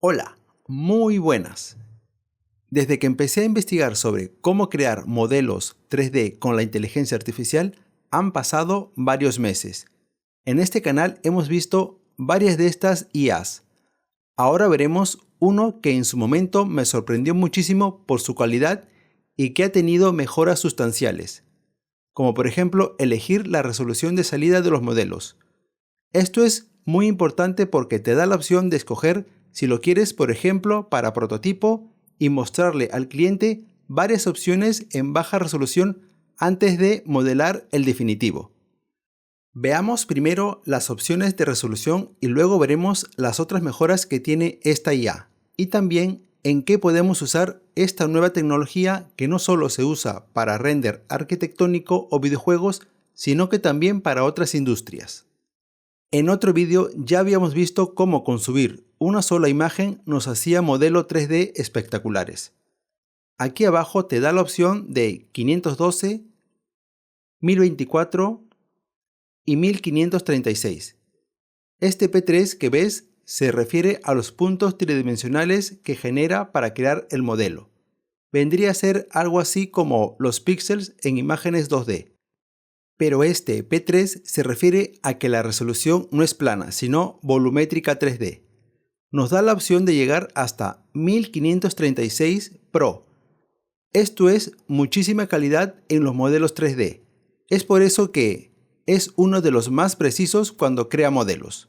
Hola, muy buenas. Desde que empecé a investigar sobre cómo crear modelos 3D con la inteligencia artificial, han pasado varios meses. En este canal hemos visto varias de estas IAs. Ahora veremos uno que en su momento me sorprendió muchísimo por su calidad y que ha tenido mejoras sustanciales, como por ejemplo elegir la resolución de salida de los modelos. Esto es muy importante porque te da la opción de escoger si lo quieres, por ejemplo, para prototipo y mostrarle al cliente varias opciones en baja resolución antes de modelar el definitivo. Veamos primero las opciones de resolución y luego veremos las otras mejoras que tiene esta IA y también en qué podemos usar esta nueva tecnología que no solo se usa para render arquitectónico o videojuegos, sino que también para otras industrias. En otro vídeo ya habíamos visto cómo con subir una sola imagen nos hacía modelos 3D espectaculares. Aquí abajo te da la opción de 512, 1024 y 1536. Este P3 que ves se refiere a los puntos tridimensionales que genera para crear el modelo. Vendría a ser algo así como los píxeles en imágenes 2D. Pero este P3 se refiere a que la resolución no es plana, sino volumétrica 3D. Nos da la opción de llegar hasta 1536 Pro. Esto es muchísima calidad en los modelos 3D. Es por eso que es uno de los más precisos cuando crea modelos.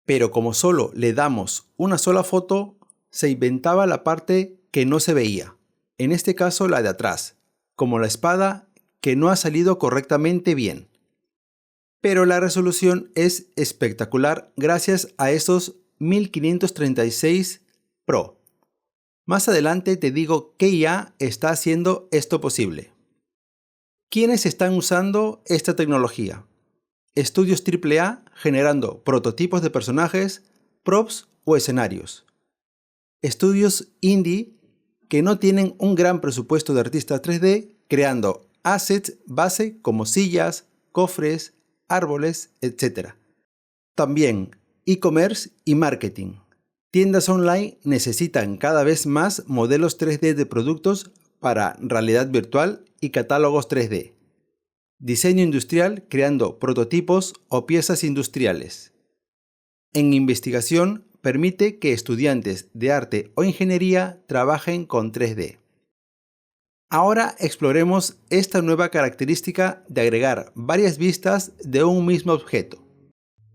Pero como solo le damos una sola foto, se inventaba la parte que no se veía. En este caso la de atrás, como la espada que no ha salido correctamente bien. Pero la resolución es espectacular gracias a esos 1536 Pro. Más adelante te digo qué IA está haciendo esto posible. ¿Quiénes están usando esta tecnología? Estudios AAA generando prototipos de personajes, props o escenarios. Estudios indie que no tienen un gran presupuesto de artistas 3D creando assets base como sillas, cofres, árboles, etc. También e-commerce y marketing. Tiendas online necesitan cada vez más modelos 3D de productos para realidad virtual y catálogos 3D. Diseño industrial creando prototipos o piezas industriales. En investigación permite que estudiantes de arte o ingeniería trabajen con 3D. Ahora exploremos esta nueva característica de agregar varias vistas de un mismo objeto.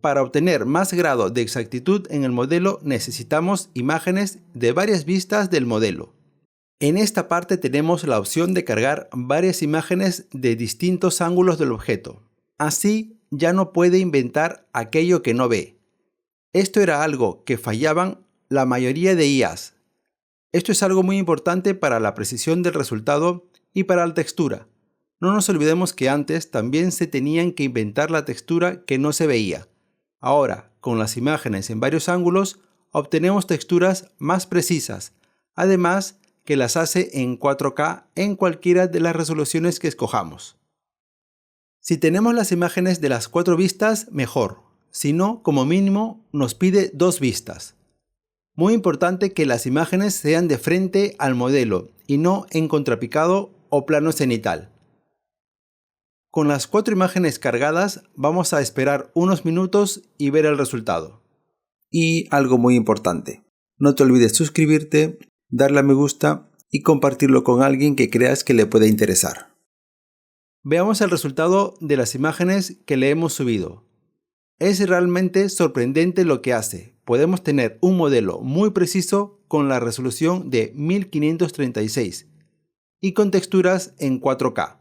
Para obtener más grado de exactitud en el modelo necesitamos imágenes de varias vistas del modelo. En esta parte tenemos la opción de cargar varias imágenes de distintos ángulos del objeto. Así ya no puede inventar aquello que no ve. Esto era algo que fallaban la mayoría de IAs. Esto es algo muy importante para la precisión del resultado y para la textura. No nos olvidemos que antes también se tenían que inventar la textura que no se veía. Ahora, con las imágenes en varios ángulos, obtenemos texturas más precisas, además que las hace en 4K en cualquiera de las resoluciones que escojamos. Si tenemos las imágenes de las 4 vistas, mejor. Si no, como mínimo, nos pide 2 vistas. Muy importante que las imágenes sean de frente al modelo y no en contrapicado o plano cenital. Con las 4 imágenes cargadas vamos a esperar unos minutos y ver el resultado. Y algo muy importante, no te olvides suscribirte, darle a me gusta y compartirlo con alguien que creas que le pueda interesar. Veamos el resultado de las imágenes que le hemos subido. Es realmente sorprendente lo que hace. Podemos tener un modelo muy preciso con la resolución de 1536 y con texturas en 4K.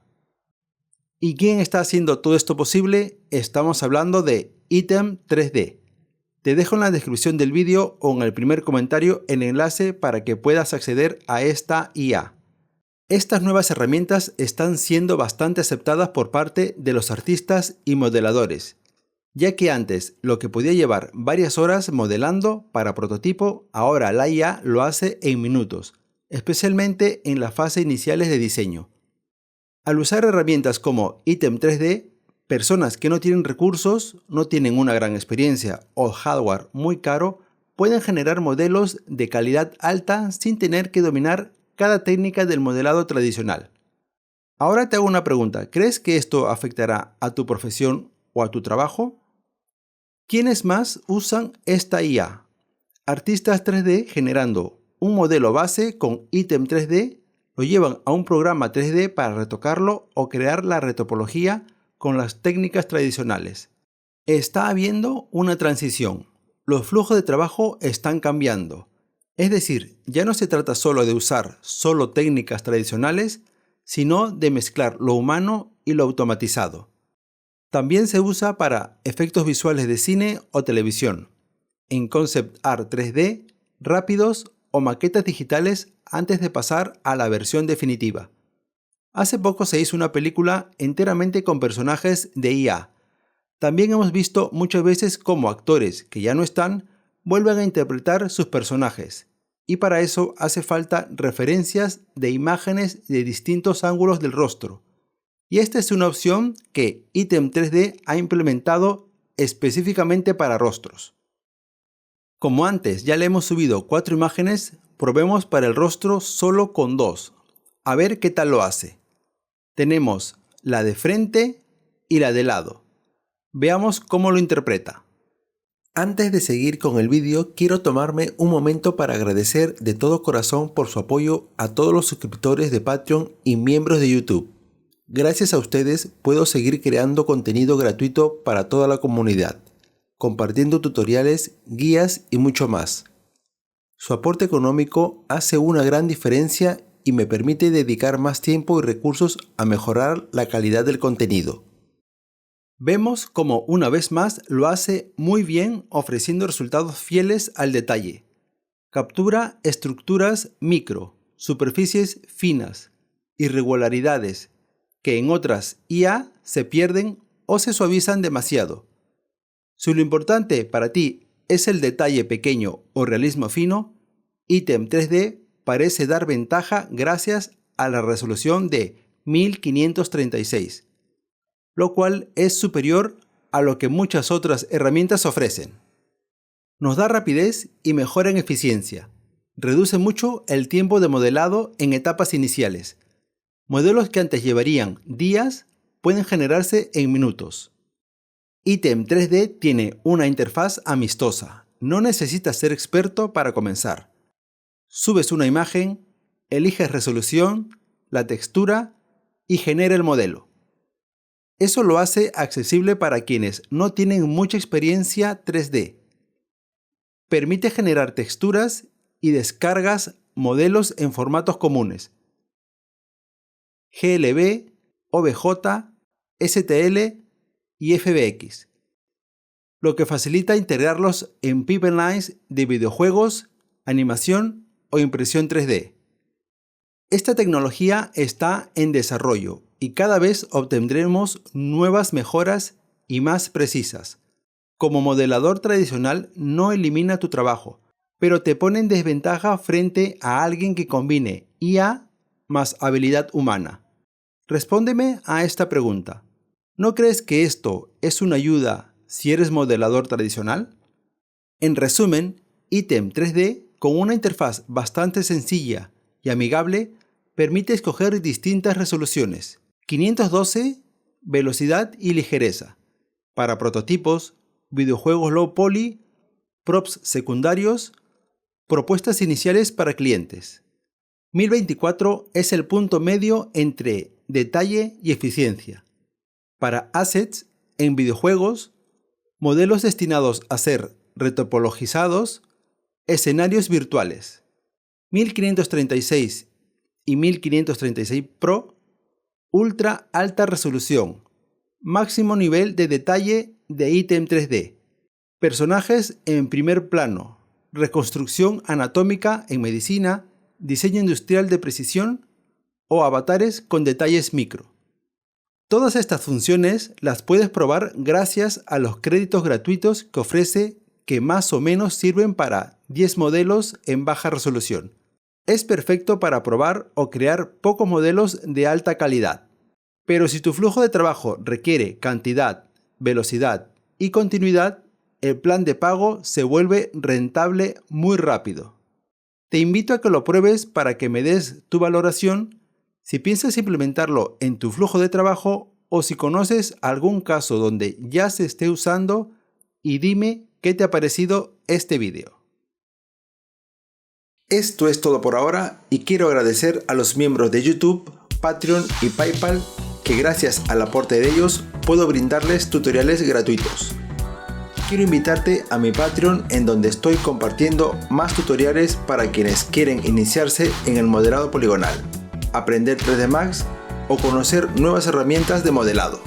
¿Y quién está haciendo todo esto posible? Estamos hablando de Item 3D. Te dejo en la descripción del vídeo o en el primer comentario el enlace para que puedas acceder a esta IA. Estas nuevas herramientas están siendo bastante aceptadas por parte de los artistas y modeladores, ya que antes lo que podía llevar varias horas modelando para prototipo, ahora la IA lo hace en minutos, especialmente en las fases iniciales de diseño. Al usar herramientas como Item 3D, personas que no tienen recursos, no tienen una gran experiencia o hardware muy caro, pueden generar modelos de calidad alta sin tener que dominar cada técnica del modelado tradicional. Ahora te hago una pregunta. ¿Crees que esto afectará a tu profesión o a tu trabajo? ¿Quiénes más usan esta IA? Artistas 3D generando un modelo base con ítem 3D, lo llevan a un programa 3D para retocarlo o crear la retopología con las técnicas tradicionales. Está habiendo una transición. Los flujos de trabajo están cambiando. Es decir, ya no se trata solo de usar solo técnicas tradicionales, sino de mezclar lo humano y lo automatizado. También se usa para efectos visuales de cine o televisión, en concept art 3D, rápidos o maquetas digitales antes de pasar a la versión definitiva. Hace poco se hizo una película enteramente con personajes de IA. También hemos visto muchas veces cómo actores que ya no están vuelven a interpretar sus personajes, y para eso hace falta referencias de imágenes de distintos ángulos del rostro. Y esta es una opción que Item 3D ha implementado específicamente para rostros. Como antes ya le hemos subido 4 imágenes, probemos para el rostro solo con 2. A ver qué tal lo hace. Tenemos la de frente y la de lado. Veamos cómo lo interpreta. Antes de seguir con el vídeo, quiero tomarme un momento para agradecer de todo corazón por su apoyo a todos los suscriptores de Patreon y miembros de YouTube. Gracias a ustedes puedo seguir creando contenido gratuito para toda la comunidad, compartiendo tutoriales, guías y mucho más. Su aporte económico hace una gran diferencia y me permite dedicar más tiempo y recursos a mejorar la calidad del contenido. Vemos cómo una vez más lo hace muy bien ofreciendo resultados fieles al detalle. Captura estructuras micro, superficies finas, irregularidades, que en otras IA se pierden o se suavizan demasiado. Si lo importante para ti es el detalle pequeño o realismo fino, Item 3D parece dar ventaja gracias a la resolución de 1536, lo cual es superior a lo que muchas otras herramientas ofrecen. Nos da rapidez y mejora en eficiencia. Reduce mucho el tiempo de modelado en etapas iniciales. Modelos que antes llevarían días pueden generarse en minutos. Item 3D tiene una interfaz amistosa. No necesitas ser experto para comenzar. Subes una imagen, eliges resolución, la textura y genera el modelo. Eso lo hace accesible para quienes no tienen mucha experiencia 3D. Permite generar texturas y descargas modelos en formatos comunes: GLB, OBJ, STL y FBX, lo que facilita integrarlos en pipelines de videojuegos, animación o impresión 3D. Esta tecnología está en desarrollo y cada vez obtendremos nuevas mejoras y más precisas. Como modelador tradicional no elimina tu trabajo, pero te pone en desventaja frente a alguien que combine IA más habilidad humana. Respóndeme a esta pregunta. ¿No crees que esto es una ayuda si eres modelador tradicional? En resumen, Item 3D, con una interfaz bastante sencilla y amigable, permite escoger distintas resoluciones: 512, velocidad y ligereza, para prototipos, videojuegos low poly, props secundarios, propuestas iniciales para clientes. 1024 es el punto medio entre detalle y eficiencia. Para assets en videojuegos, modelos destinados a ser retopologizados, escenarios virtuales. 1536 y 1536 Pro, ultra alta resolución, máximo nivel de detalle de Item 3D, personajes en primer plano, reconstrucción anatómica en medicina, diseño industrial de precisión o avatares con detalles micro. Todas estas funciones las puedes probar gracias a los créditos gratuitos que ofrece, que más o menos sirven para 10 modelos en baja resolución. Es perfecto para probar o crear pocos modelos de alta calidad. Pero si tu flujo de trabajo requiere cantidad, velocidad y continuidad, el plan de pago se vuelve rentable muy rápido. Te invito a que lo pruebes para que me des tu valoración si piensas implementarlo en tu flujo de trabajo o si conoces algún caso donde ya se esté usando, y dime qué te ha parecido este vídeo. Esto es todo por ahora y quiero agradecer a los miembros de YouTube, Patreon y PayPal que gracias al aporte de ellos puedo brindarles tutoriales gratuitos. Quiero invitarte a mi Patreon en donde estoy compartiendo más tutoriales para quienes quieren iniciarse en el modelado poligonal, aprender 3D Max o conocer nuevas herramientas de modelado.